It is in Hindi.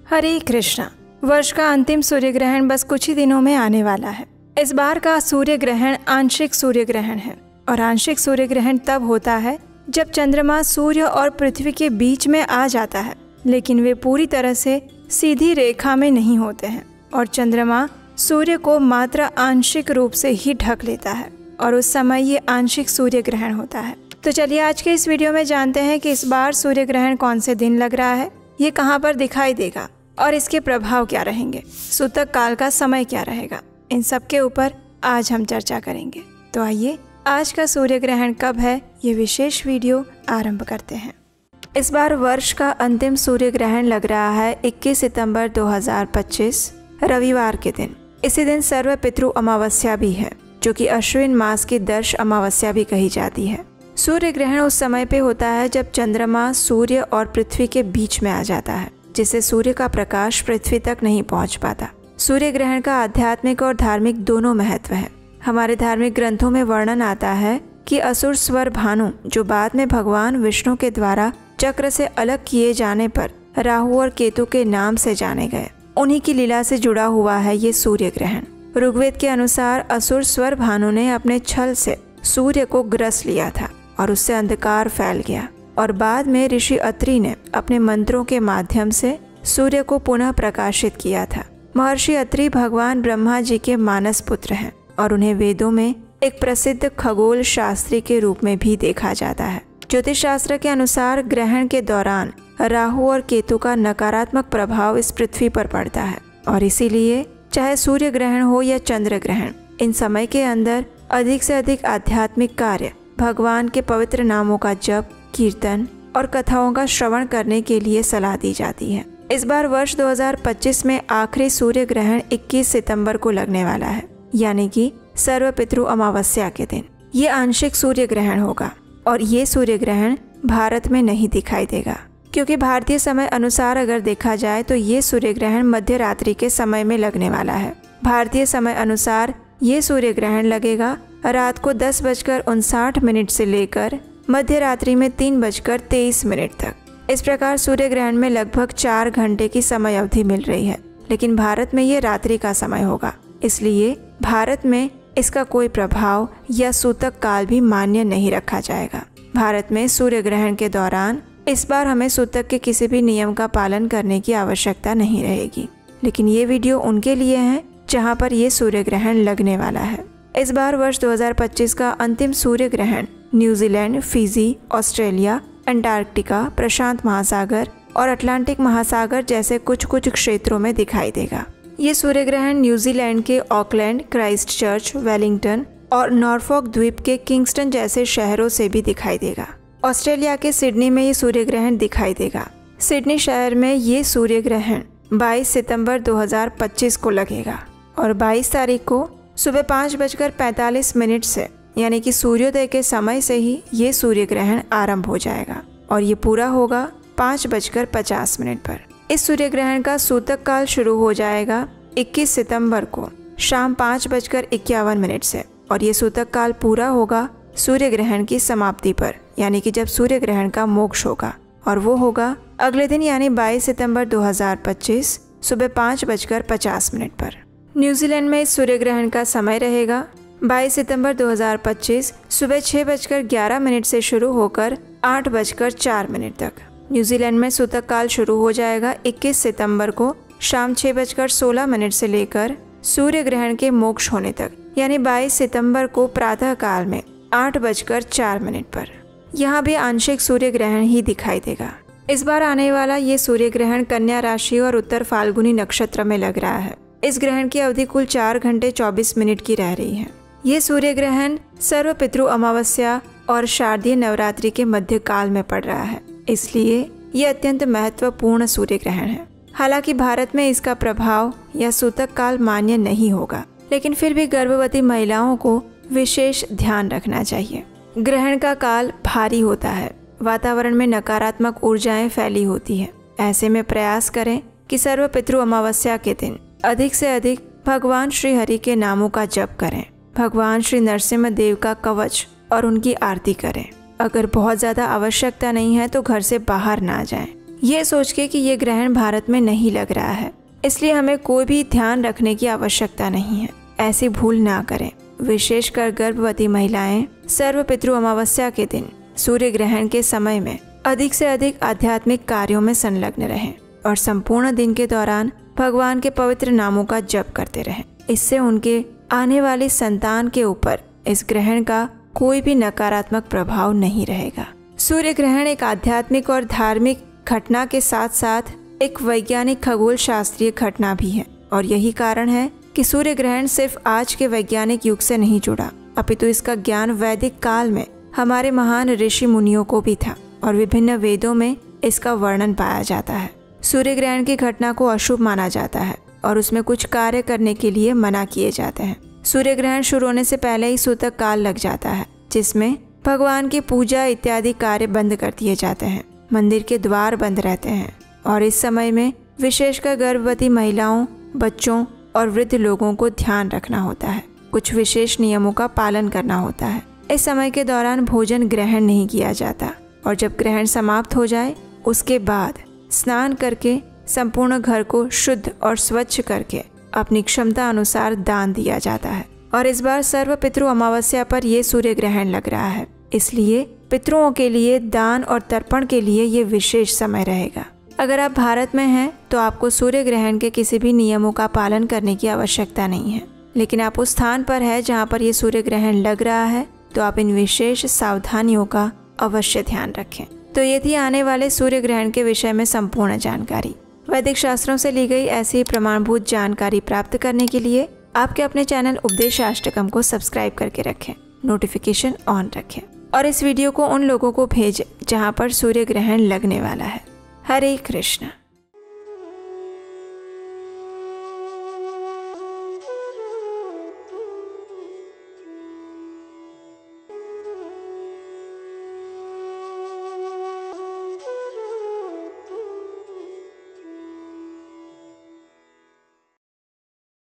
हरे कृष्णा। वर्ष का अंतिम सूर्य ग्रहण बस कुछ ही दिनों में आने वाला है। इस बार का सूर्य ग्रहण आंशिक सूर्य ग्रहण है और आंशिक सूर्य ग्रहण तब होता है जब चंद्रमा सूर्य और पृथ्वी के बीच में आ जाता है, लेकिन वे पूरी तरह से सीधी रेखा में नहीं होते हैं और चंद्रमा सूर्य को मात्र आंशिक रूप से ही ढक लेता है और उस समय ये आंशिक सूर्य ग्रहण होता है। तो चलिए आज के इस वीडियो में जानते हैं कि इस बार सूर्य ग्रहण कौन से दिन लग रहा है, ये कहाँ पर दिखाई देगा और इसके प्रभाव क्या रहेंगे, सूतक काल का समय क्या रहेगा, इन सब के ऊपर आज हम चर्चा करेंगे। तो आइए आज का सूर्य ग्रहण कब है ये विशेष वीडियो आरंभ करते हैं। इस बार वर्ष का अंतिम सूर्य ग्रहण लग रहा है 21 सितंबर 2025 रविवार के दिन। इसी दिन सर्व पितृ अमावस्या भी है, जो कि अश्विन मास की दर्श अमावस्या भी कही जाती है। सूर्य ग्रहण उस समय पे होता है जब चंद्रमा सूर्य और पृथ्वी के बीच में आ जाता है, जिससे सूर्य का प्रकाश पृथ्वी तक नहीं पहुंच पाता। सूर्य ग्रहण का आध्यात्मिक और धार्मिक दोनों महत्व है। हमारे धार्मिक ग्रंथों में वर्णन आता है कि असुर स्वर भानु, जो बाद में भगवान विष्णु के द्वारा चक्र से अलग किए जाने पर राहु और केतु के नाम से जाने गए, उन्हीं की लीला से जुड़ा हुआ है ये सूर्य ग्रहण। ऋग्वेद के अनुसार असुर स्वर भानु ने अपने छल से सूर्य को ग्रस लिया था और उससे अंधकार फैल गया और बाद में ऋषि अत्रि ने अपने मंत्रों के माध्यम से सूर्य को पुनः प्रकाशित किया था। महर्षि अत्रि भगवान ब्रह्मा जी के मानस पुत्र हैं और उन्हें वेदों में एक प्रसिद्ध खगोल शास्त्री के रूप में भी देखा जाता है। ज्योतिष शास्त्र के अनुसार ग्रहण के दौरान राहु और केतु का नकारात्मक प्रभाव इस पृथ्वी पर पड़ता है और इसीलिए चाहे सूर्य ग्रहण हो या चंद्र ग्रहण, इन समय के अंदर अधिक से अधिक आध्यात्मिक कार्य, भगवान के पवित्र नामों का जप, कीर्तन और कथाओं का श्रवण करने के लिए सलाह दी जाती है। इस बार वर्ष 2025 में आखिरी सूर्य ग्रहण 21 सितंबर को लगने वाला है, यानी कि सर्व पितृ अमावस्या के दिन ये आंशिक सूर्य ग्रहण होगा और ये सूर्य ग्रहण भारत में नहीं दिखाई देगा, क्योंकि भारतीय समय अनुसार अगर देखा जाए तो ये सूर्य ग्रहण मध्य रात्रि के समय में लगने वाला है। भारतीय समय अनुसार ये सूर्य ग्रहण लगेगा रात को 10:59 से लेकर मध्य रात्रि में 3:23 तक। इस प्रकार सूर्य ग्रहण में लगभग 4 घंटे की समय अवधि मिल रही है, लेकिन भारत में ये रात्रि का समय होगा, इसलिए भारत में इसका कोई प्रभाव या सूतक काल भी मान्य नहीं रखा जाएगा। भारत में सूर्य ग्रहण के दौरान इस बार हमें सूतक के किसी भी नियम का पालन करने की आवश्यकता नहीं रहेगी, लेकिन ये वीडियो उनके लिए है जहां पर ये सूर्य ग्रहण लगने वाला है। इस बार वर्ष 2025 का अंतिम सूर्य ग्रहण न्यूजीलैंड, फिजी, ऑस्ट्रेलिया, अंटार्कटिका, प्रशांत महासागर और अटलांटिक महासागर जैसे कुछ कुछ क्षेत्रों में दिखाई देगा। ये सूर्य ग्रहण न्यूजीलैंड के ऑकलैंड, क्राइस्टचर्च, वेलिंगटन और नॉर्फॉक द्वीप के किंगस्टन जैसे शहरों से भी दिखाई देगा। ऑस्ट्रेलिया के सिडनी में ये सूर्य ग्रहण दिखाई देगा। सिडनी शहर में ये सूर्य ग्रहण 22 सितंबर 2025 को लगेगा और 22 तारीख को सुबह 5:45 से, यानी कि सूर्योदय के समय से ही ये सूर्य ग्रहण आरंभ हो जाएगा और ये पूरा होगा 5:50 पर। इस सूर्य ग्रहण का सूतक काल शुरू हो जाएगा 21 सितंबर को शाम 5:51 से और ये सूतक काल पूरा होगा सूर्य ग्रहण की समाप्ति पर, यानी कि जब सूर्य ग्रहण का मोक्ष होगा, और वो होगा अगले दिन यानी 22 सितंबर 2025 सुबह 5:50 पर। न्यूजीलैंड में इस सूर्य ग्रहण का समय रहेगा 22 सितंबर 2025 सुबह 6:11 से शुरू होकर 8:04 तक। न्यूजीलैंड में सूतक काल शुरू हो जाएगा 21 सितंबर को शाम 6:16 से लेकर सूर्य ग्रहण के मोक्ष होने तक, यानी 22 सितंबर को प्रातः काल में 8:04 पर। यहाँ भी आंशिक सूर्य ग्रहण ही दिखाई देगा। इस बार आने वाला ये सूर्य ग्रहण कन्या राशि और उत्तर फाल्गुनी नक्षत्र में लग रहा है। इस ग्रहण की अवधि कुल 4 घंटे 24 मिनट की रह रही है। ये सूर्य ग्रहण सर्व पितृ अमावस्या और शारदीय नवरात्रि के मध्य काल में पड़ रहा है, इसलिए ये अत्यंत महत्वपूर्ण सूर्य ग्रहण है। हालांकि भारत में इसका प्रभाव या सूतक काल मान्य नहीं होगा, लेकिन फिर भी गर्भवती महिलाओं को विशेष ध्यान रखना चाहिए। ग्रहण का काल भारी होता है, वातावरण में नकारात्मक ऊर्जाएं फैली होती है। ऐसे में प्रयास करें कि सर्व पितृ अमावस्या के दिन अधिक से अधिक भगवान श्री हरि के नामों का जप करें, भगवान श्री नरसिम्हा देव का कवच और उनकी आरती करें। अगर बहुत ज़्यादा आवश्यकता नहीं है तो घर से बाहर ना जाएं। ये सोच के कि ये ग्रहण भारत में नहीं लग रहा है, इसलिए हमें कोई भी ध्यान रखने की आवश्यकता नहीं है। ऐसी भूल ना करें। विशेषकर गर्भवती महिलाएं सर्व पितृ अमावस्या के दिन सूर्य ग्रहण के समय में अधिक से अधिक आध्यात्मिक कार्यों में संलग्न रहें और संपूर्ण दिन के दौरान भगवान के पवित्र नामों का जप करते रहें। इससे उनके आने वाली संतान के ऊपर इस ग्रहण का कोई भी नकारात्मक प्रभाव नहीं रहेगा। सूर्य ग्रहण एक आध्यात्मिक और धार्मिक घटना के साथ साथ एक वैज्ञानिक खगोल शास्त्रीय घटना भी है और यही कारण है कि सूर्य ग्रहण सिर्फ आज के वैज्ञानिक युग से नहीं जुड़ा, अपितु इसका ज्ञान वैदिक काल में हमारे महान ऋषि मुनियों को भी था और विभिन्न वेदों में इसका वर्णन पाया जाता है। सूर्य ग्रहण की घटना को अशुभ माना जाता है और उसमें कुछ कार्य करने के लिए मना किए जाते हैं। सूर्य ग्रहण शुरू होने से पहले ही सूतक काल लग जाता है, जिसमें भगवान की पूजा इत्यादि कार्य बंद कर दिए जाते हैं। मंदिर के द्वार बंद रहते हैं और इस समय में विशेषकर गर्भवती महिलाओं, बच्चों और वृद्ध लोगों को ध्यान रखना होता है। कुछ विशेष नियमों का पालन करना होता है। इस समय के दौरान भोजन ग्रहण नहीं किया जाता और जब ग्रहण समाप्त हो जाए उसके बाद स्नान करके संपूर्ण घर को शुद्ध और स्वच्छ करके अपनी क्षमता अनुसार दान दिया जाता है। और इस बार सर्व पितृ अमावस्या पर यह सूर्य ग्रहण लग रहा है, इसलिए पितरों के लिए दान और तर्पण के लिए ये विशेष समय रहेगा। अगर आप भारत में हैं तो आपको सूर्य ग्रहण के किसी भी नियमों का पालन करने की आवश्यकता नहीं है, लेकिन आप उस स्थान पर है जहाँ पर ये सूर्य ग्रहण लग रहा है तो आप इन विशेष सावधानियों का अवश्य ध्यान रखें। तो ये थी आने वाले सूर्य ग्रहण के विषय में संपूर्ण जानकारी। वैदिक शास्त्रों से ली गई ऐसी प्रमाणभूत जानकारी प्राप्त करने के लिए आपके अपने चैनल उपदेशाष्टकम को सब्सक्राइब करके रखें, नोटिफिकेशन ऑन रखें और इस वीडियो को उन लोगों को भेजें जहाँ पर सूर्य ग्रहण लगने वाला है। हरे कृष्ण।